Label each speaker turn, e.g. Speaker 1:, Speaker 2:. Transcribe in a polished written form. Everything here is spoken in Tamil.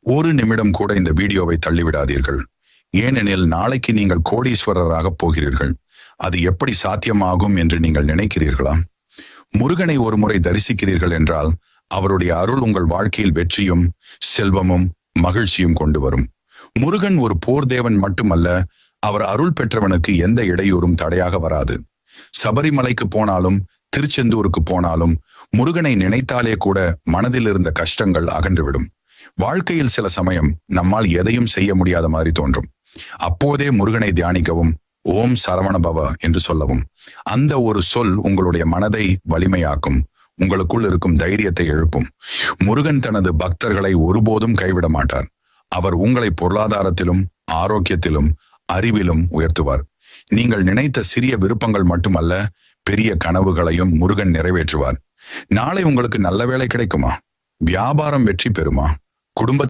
Speaker 1: ஒரு நிமிடம் கூட இந்த வீடியோவை தள்ளிவிடாதீர்கள். ஏனெனில் நாளைக்கு நீங்கள் கோடீஸ்வரராக போகிறீர்கள். அது எப்படி சாத்தியமாகும் என்று நீங்கள் நினைக்கிறீர்களா? முருகனை ஒரு முறை தரிசிக்கிறீர்கள் என்றால் அவருடைய அருள் உங்கள் வாழ்க்கையில் வெற்றியும் செல்வமும் மகிழ்ச்சியும் கொண்டு வரும். முருகன் ஒரு போர் தேவன் மட்டுமல்ல, அவர் அருள் பெற்றவனுக்கு எந்த இடையூறும் தடையாக வராது. சபரிமலைக்கு போனாலும் திருச்செந்தூருக்கு போனாலும் முருகனை நினைத்தாலே கூட மனதில் இருந்த கஷ்டங்கள் அகன்றுவிடும். வாழ்க்கையில் சில சமயம் நம்மால் எதையும் செய்ய முடியாத மாதிரி தோன்றும். அப்போதே முருகனை தியானிக்கவும், ஓம் சரவண பவ என்று சொல்லவும். அந்த ஒரு சொல் உங்களுடைய மனதை வலிமையாக்கும், உங்களுக்குள் இருக்கும் தைரியத்தை எழுப்பும். முருகன் தனது பக்தர்களை ஒருபோதும் கைவிட மாட்டார். அவர் உங்களை பொருளாதாரத்திலும் ஆரோக்கியத்திலும் அறிவிலும் உயர்த்துவார். நீங்கள் நினைத்த சிறிய விருப்பங்கள் மட்டுமல்ல, பெரிய கனவுகளையும் முருகன் நிறைவேற்றுவார். நாளை உங்களுக்கு நல்ல வேலை கிடைக்குமா? வியாபாரம் வெற்றி பெறுமா? குடும்ப